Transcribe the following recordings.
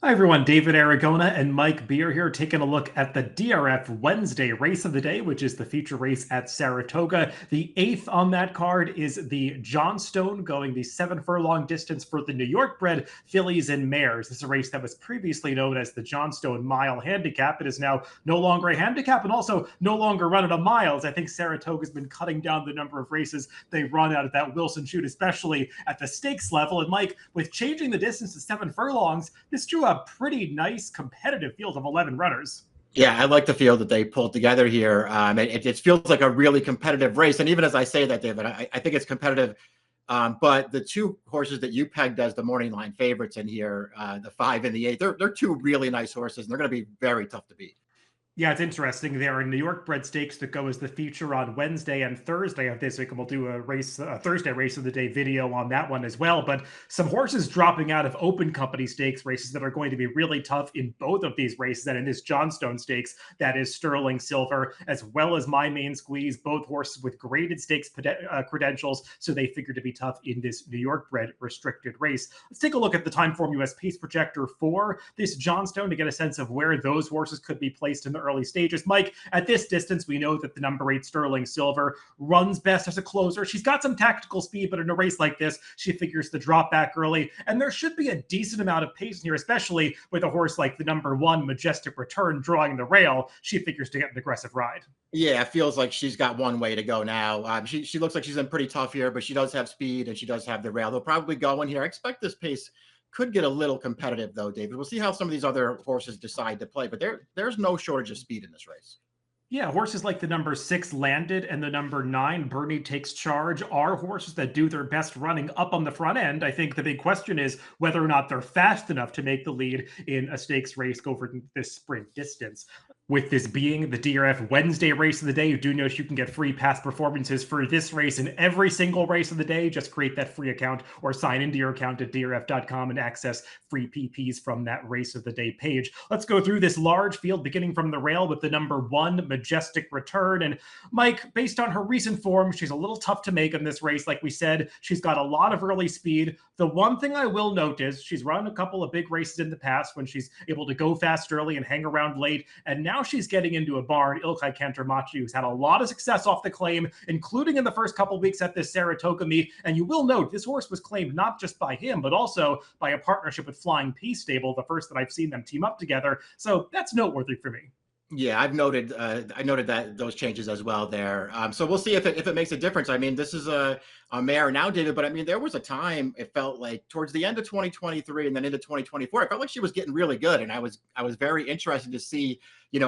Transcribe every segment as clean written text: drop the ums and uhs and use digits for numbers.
Hi everyone, David Aragona and Mike Beer here taking a look at the DRF Wednesday race of the day, which is the feature race at Saratoga. The eighth on that card is the Johnstone, going the 7 furlong distance for the New York bred fillies and mares. This is a race that was previously known as the Johnstone Mile Handicap. It is now no longer a handicap and also no longer run at a miles. I think Saratoga's been cutting down the number of races they run out at that Wilson Chute, especially at the stakes level. And Mike, with changing the distance to 7 furlongs, this drew a pretty nice competitive field of 11 runners. Yeah, I like the field that they pulled together here. It feels like a really competitive race. And even as I say that, David, I think it's competitive. But the two horses that you pegged as the morning line favorites in here, the 5 and the 8, they're two really nice horses, and they're going to be very tough to beat. Yeah, it's interesting. There are New York bred stakes that go as the feature on Wednesday and Thursday of this week, and we'll do a Thursday race of the day video on that one as well. But some horses dropping out of open company stakes races that are going to be really tough in both of these races, and in this Johnstone Stakes, that is Sterling Silver, as well as My Main Squeeze, both horses with graded stakes credentials, so they figure to be tough in this New York bred restricted race. Let's take a look at the Timeform US Pace Projector for this Johnstone to get a sense of where those horses could be placed in the early stages. Mike, at this distance, we know that the number 8 Sterling Silver runs best as a closer. She's got some tactical speed, but in a race like this, she figures the drop back early. And there should be a decent amount of pace in here, especially with a horse like the number 1 Majestic Return drawing the rail. She figures to get an aggressive ride. Yeah, it feels like she's got one way to go now. She looks like she's in pretty tough here, but she does have speed and she does have the rail. They'll probably go in here. I expect this pace could get a little competitive, though, David. We'll see how some of these other horses decide to play, but there's no shortage of speed in this race. Yeah, horses like the number 6 Landed and the number 9 Bernie Takes Charge are horses that do their best running up on the front end. I think the big question is whether or not they're fast enough to make the lead in a stakes race go for this sprint distance. With this being the DRF Wednesday race of the day, you do notice you can get free past performances for this race and every single race of the day. Just create that free account or sign into your account at DRF.com and access free PPs from that race of the day page. Let's go through this large field beginning from the rail with the number 1 Majestic Return. And Mike, based on her recent form, she's a little tough to make in this race. Like we said, she's got a lot of early speed. The one thing I will note is she's run a couple of big races in the past when she's able to go fast early and hang around late. And now she's getting into a barn, Ilkay Cantermachi, who's had a lot of success off the claim, including in the first couple of weeks at this Saratoga meet. And you will note this horse was claimed not just by him, but also by a partnership with Flying P Stable, the first that I've seen them team up together. So that's noteworthy for me. Yeah, I noted that those changes as well there. So we'll see if it makes a difference. I mean, this is a mare now, David, but I mean, there was a time it felt like towards the end of 2023 and then into 2024, I felt like she was getting really good, and I was very interested to see,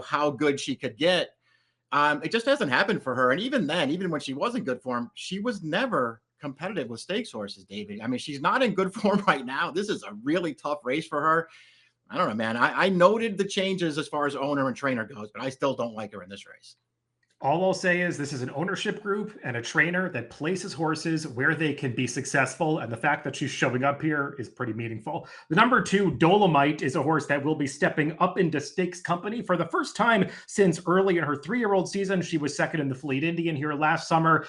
how good she could get. It just hasn't happened for her, and even then, even when she was in good form, she was never competitive with stakes horses, David. I mean, she's not in good form right now. This is a really tough race for her. I don't know, man. I noted the changes as far as owner and trainer goes, but I still don't like her in this race. All I'll say is this is an ownership group and a trainer that places horses where they can be successful. And the fact that she's showing up here is pretty meaningful. The number 2 Dolomite is a horse that will be stepping up into stakes company for the first time since early in her 3-year-old season. She was second in the Fleet Indian here last summer.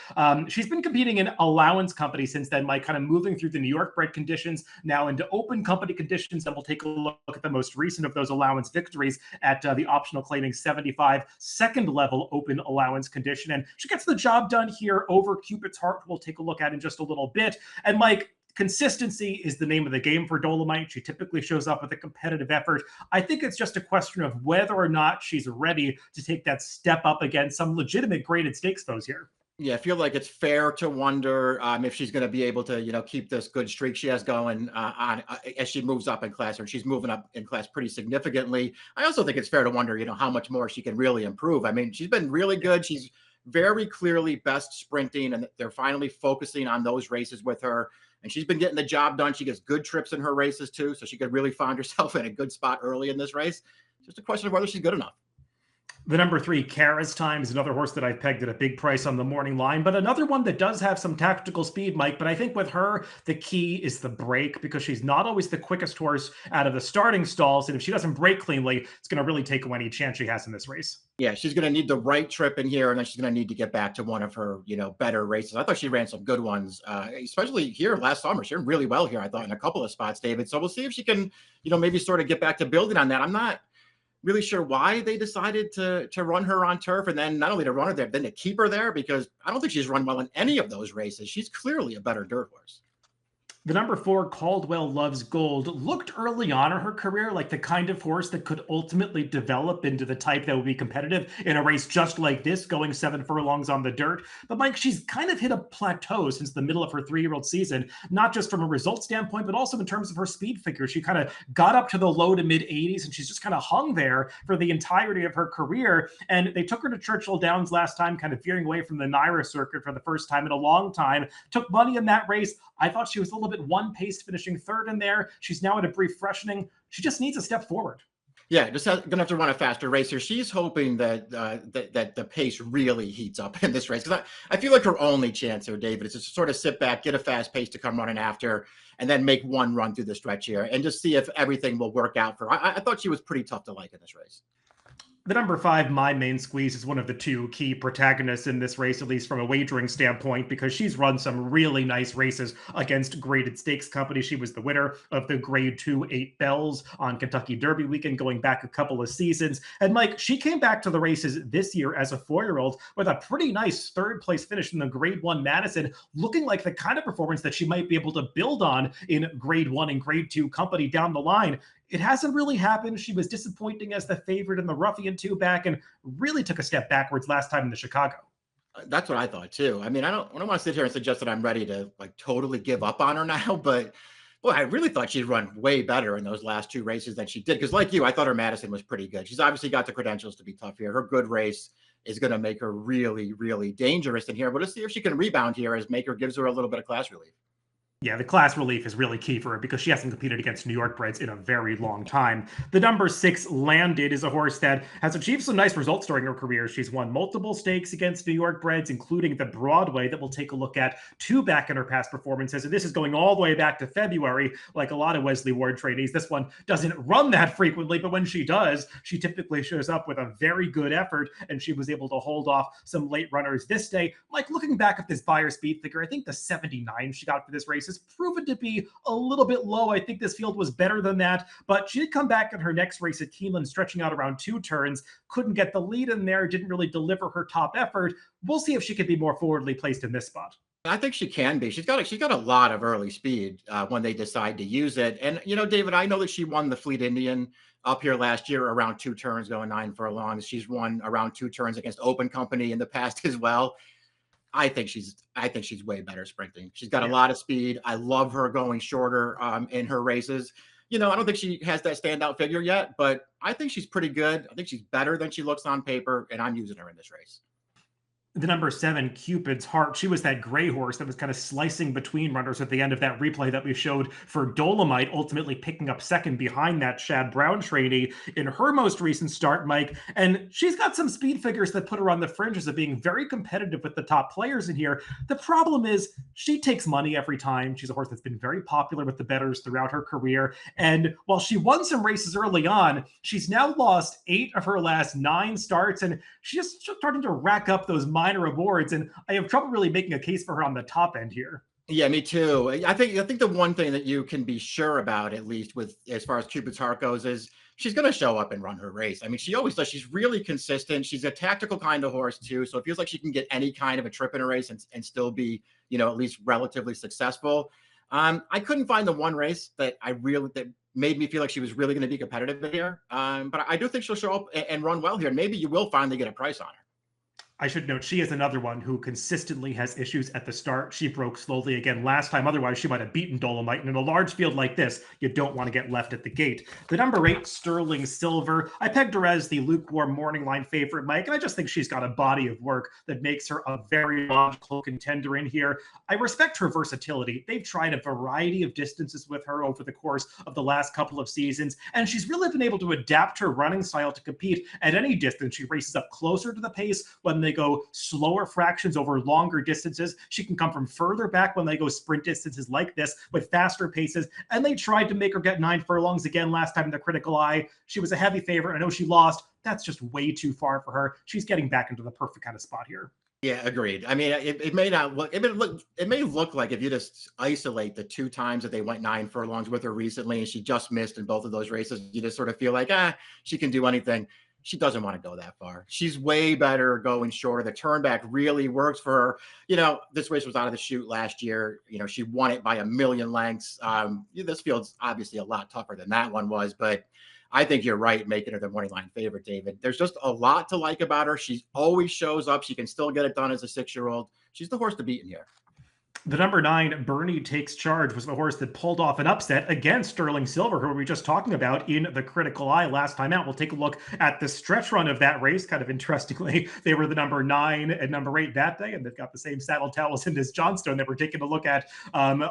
She's been competing in allowance company since then, Mike, kind of moving through the New York bred conditions now into open company conditions. And we'll take a look at the most recent of those allowance victories at the optional claiming 75 second level open allowance condition, and she gets the job done here over Cupid's Heart. We'll take a look at in just a little bit. And Mike, consistency is the name of the game for Dolomite. She typically shows up with a competitive effort. I think it's just a question of whether or not she's ready to take that step up against some legitimate graded stakes foes here. Yeah, I feel like it's fair to wonder if she's going to be able to, keep this good streak she has going on as she moves up in class, or she's moving up in class pretty significantly. I also think it's fair to wonder, how much more she can really improve. I mean, she's been really good. She's very clearly best sprinting, and they're finally focusing on those races with her. And she's been getting the job done. She gets good trips in her races too, so she could really find herself in a good spot early in this race. It's just a question of whether she's good enough. The number 3, Kara's Time, is another horse that I've pegged at a big price on the morning line, but another one that does have some tactical speed, Mike. But I think with her, the key is the break, because she's not always the quickest horse out of the starting stalls. And if she doesn't break cleanly, it's going to really take away any chance she has in this race. Yeah, she's going to need the right trip in here, and then she's going to need to get back to one of her, better races. I thought she ran some good ones, especially here last summer. She ran really well here, I thought, in a couple of spots, David. So we'll see if she can, maybe sort of get back to building on that. I'm not really sure why they decided to run her on turf, and then not only to run her there, then to keep her there, because I don't think she's run well in any of those races. She's clearly a better dirt horse. The number 4, Caldwell Loves Gold, looked early on in her career like the kind of horse that could ultimately develop into the type that would be competitive in a race just like this, going 7 furlongs on the dirt. But Mike, she's kind of hit a plateau since the middle of her 3-year-old season, not just from a result standpoint, but also in terms of her speed figure. She kind of got up to the low to mid 80s, and she's just kind of hung there for the entirety of her career. And they took her to Churchill Downs last time, kind of veering away from the Naira circuit for the first time in a long time. Took money in that race. I thought she was a little bit one-paced, finishing third in there. She's now at a brief freshening. She just needs a step forward. Yeah, just going to have to run a faster race here. She's hoping that that the pace really heats up in this race, because I feel like her only chance here, David, is to sort of sit back, get a fast pace to come running after, and then make one run through the stretch here and just see if everything will work out for her. I thought she was pretty tough to like in this race. The number 5, My Main Squeeze, is one of the 2 key protagonists in this race, at least from a wagering standpoint, because she's run some really nice races against graded stakes companies. She was the winner of the Grade 2 8 Bells on Kentucky Derby weekend, going back a couple of seasons. And Mike, she came back to the races this year as a 4-year-old with a pretty nice 3rd place finish in the Grade 1 Madison, looking like the kind of performance that she might be able to build on in Grade 1 and Grade 2 company down the line. It hasn't really happened. She was disappointing as the favorite in the Ruffian 2 back, and really took a step backwards last time in the Chicago. That's what I thought too. I mean, I don't want to sit here and suggest that I'm ready to like totally give up on her now, but boy, I really thought she'd run way better in those last 2 races than she did. Because like you, I thought her Madison was pretty good. She's obviously got the credentials to be tough here. Her good race is going to make her really, really dangerous in here. But let's see if she can rebound here as Maker gives her a little bit of class relief. Yeah, the class relief is really key for her because she hasn't competed against New York breds in a very long time. The number 6, Landed, is a horse that has achieved some nice results during her career. She's won multiple stakes against New York breds, including the Broadway that we'll take a look at 2 back in her past performances. And this is going all the way back to February, like a lot of Wesley Ward trainees. This one doesn't run that frequently, but when she does, she typically shows up with a very good effort, and she was able to hold off some late runners this day. Like, looking back at this buyer speed figure, I think the 79 she got for this race has proven to be a little bit low. I think this field was better than that, but she did come back in her next race at Keeneland, stretching out around 2 turns, couldn't get the lead in there, didn't really deliver her top effort. We'll see if she can be more forwardly placed in this spot. I think she can be. She's got a lot of early speed when they decide to use it. And David, I know that she won the Fleet Indian up here last year around 2 turns, going 9 furlongs. She's won around 2 turns against Open Company in the past as well. I think she's way better sprinting. She's got a lot of speed. I love her going shorter in her races. I don't think she has that standout figure yet, but I think she's pretty good. I think she's better than she looks on paper, and I'm using her in this race. The number 7, Cupid's Heart, she was that gray horse that was kind of slicing between runners at the end of that replay that we showed for Dolomite, ultimately picking up second behind that Shad Brown trainee in her most recent start, Mike. And she's got some speed figures that put her on the fringes of being very competitive with the top players in here. The problem is she takes money every time. She's a horse that's been very popular with the bettors throughout her career. And while she won some races early on, she's now lost 8 of her last 9 starts, and she's just starting to rack up those minor awards, and I have trouble really making a case for her on the top end here. Yeah, me too. I think the one thing that you can be sure about, at least with as far as Cupid's Heart goes, is she's going to show up and run her race. I mean, she always does. She's really consistent. She's a tactical kind of horse too, so it feels like she can get any kind of a trip in a race and still be, at least relatively successful. I couldn't find the one race that made me feel like she was really going to be competitive here. But I do think she'll show up and run well here. And maybe you will finally get a price on her. I should note she is another one who consistently has issues at the start. She broke slowly again last time. Otherwise, she might have beaten Dolomite. And in a large field like this, you don't want to get left at the gate. The number 8, Sterling Silver. I pegged her as the lukewarm morning line favorite, Mike, and I just think she's got a body of work that makes her a very logical contender in here. I respect her versatility. They've tried a variety of distances with her over the course of the last couple of seasons, and she's really been able to adapt her running style to compete at any distance. She races up closer to the pace when they go slower fractions over longer distances. She can come from further back when they go sprint distances like this with faster paces. And they tried to make her get 9 furlongs again last time in the critical eye. She was a heavy favorite. I know she lost. That's just way too far for her. She's getting back into the perfect kind of spot here. Yeah, agreed. I mean, it may not look, it may look like if you just isolate the 2 times that they went 9 furlongs with her recently, and she just missed in both of those races, you just sort of feel like, she can do anything. She doesn't want to go that far. She's way better going shorter. The turn back really works for her. This race was out of the chute last year. She won it by a million lengths. This field's obviously a lot tougher than that one was, but I think you're right making her the morning line favorite, David. There's just a lot to like about her. She always shows up. She can still get it done as a 6-year-old. She's the horse to beat in here. The number 9, Bernie Takes Charge, was the horse that pulled off an upset against Sterling Silver, who we were just talking about in the critical eye last time out. We'll take a look at the stretch run of that race. Kind of interestingly, they were the number 9 and number 8 that day, and they've got the same saddle towels in this Johnstone that we're taking a look at on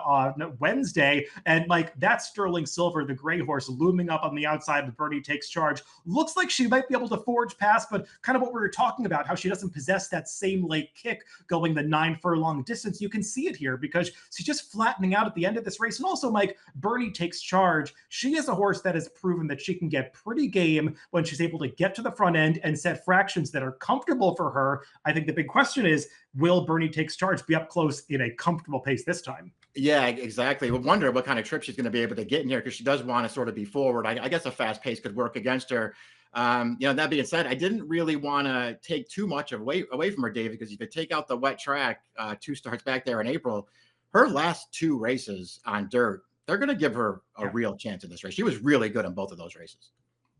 Wednesday. And like that Sterling Silver, the gray horse, looming up on the outside of Bernie Takes Charge, looks like she might be able to forge past, but kind of what we were talking about, how she doesn't possess that same late kick going the 9 furlong distance. You can see it here because she's just flattening out at the end of this race. And also, Mike, Bernie Takes Charge. She is a horse that has proven that she can get pretty game when she's able to get to the front end and set fractions that are comfortable for her. I think the big question is, will Bernie Takes Charge be up close in a comfortable pace this time? Yeah, exactly. We wonder what kind of trip she's going to be able to get in here because she does want to sort of be forward. I guess a fast pace could work against her. That being said, I didn't really want to take too much away from her, David, because if you take out the wet track, 2 starts back there in April, her last 2 races on dirt, they're going to give her a real chance in this race. She was really good in both of those races.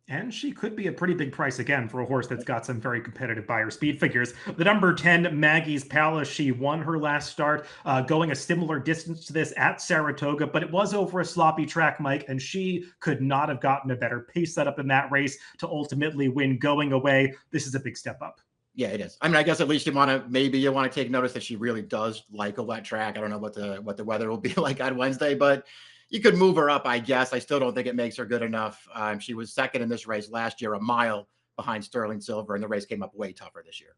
And she could be a pretty big price again for a horse that's got some very competitive buyer speed figures. The number 10, Maggie's Palace, she won her last start, going a similar distance to this at Saratoga, but it was over a sloppy track, Mike, and she could not have gotten a better pace setup in that race to ultimately win going away. This is a big step up. Yeah, it is. I mean, I guess at least you want to take notice that she really does like a wet track. I don't know what the weather will be like on Wednesday, but you could move her up, I guess. I still don't think it makes her good enough. She was second in this race last year, a mile behind Sterling Silver, and the race came up way tougher this year.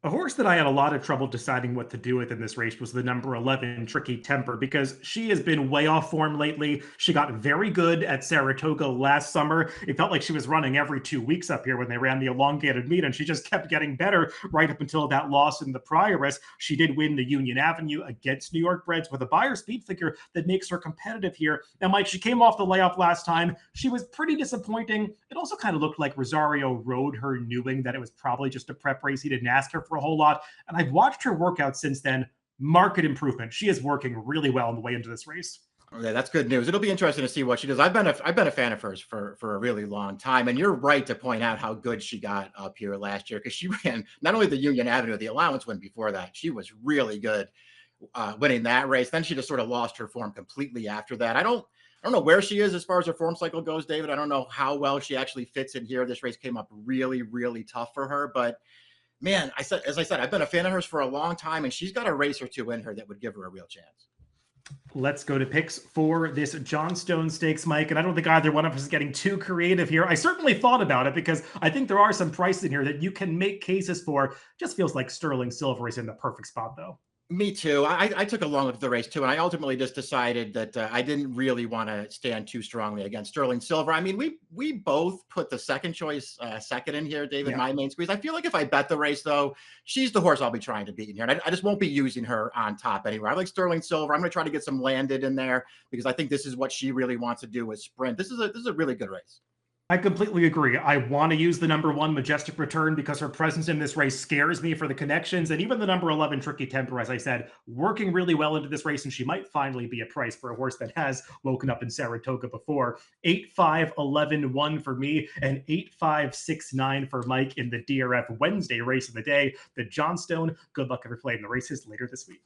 A horse that I had a lot of trouble deciding what to do with in this race was the number 11, Tricky Temper, because she has been way off form lately. She got very good at Saratoga last summer. It felt like she was running every 2 weeks up here when they ran the elongated meet, and she just kept getting better right up until that loss in the Prioress. She did win the Union Avenue against New York Breds with a buyer speed figure that makes her competitive here. Now, Mike, she came off the layoff last time. She was pretty disappointing. It also kind of looked like Rosario rode her, knowing that it was probably just a prep race. He didn't ask her for a whole lot. And I've watched her workout since then. Market improvement. She is working really well on the way into this race. Okay, that's good news. It'll be interesting to see what she does. I've been a fan of hers for a really long time, and you're right to point out how good she got up here last year because she ran not only the Union Avenue, the allowance win before that. She was really good winning that race. Then she just sort of lost her form completely after that. I don't know where she is as far as her form cycle goes, David. I don't know how well she actually fits in here. This race came up really, really tough for her, but man, as I said, I've been a fan of hers for a long time, and she's got a race or 2 in her that would give her a real chance. Let's go to picks for this Johnstone Stakes, Mike. And I don't think either one of us is getting too creative here. I certainly thought about it because I think there are some prices in here that you can make cases for. Just feels like Sterling Silver is in the perfect spot, though. Me too. I took a long look at the race too, and I ultimately just decided that I didn't really want to stand too strongly against Sterling Silver. I mean, we both put the second choice second in here, David, my main squeeze. I feel like if I bet the race, though, she's the horse I'll be trying to beat in here. And I just won't be using her on top anywhere. I like Sterling Silver. I'm going to try to get some landed in there because I think this is what she really wants to do with sprint. This is a really good race. I completely agree. I want to use the number 1 Majestic Return because her presence in this race scares me for the connections, and even the number 11 Tricky Temper, as I said, working really well into this race, and she might finally be a price for a horse that has woken up in Saratoga before. 8-5-11-1 for me, and 8-5-6-9 for Mike in the DRF Wednesday race of the day, the Johnstone. Good luck, everybody, in the races later this week.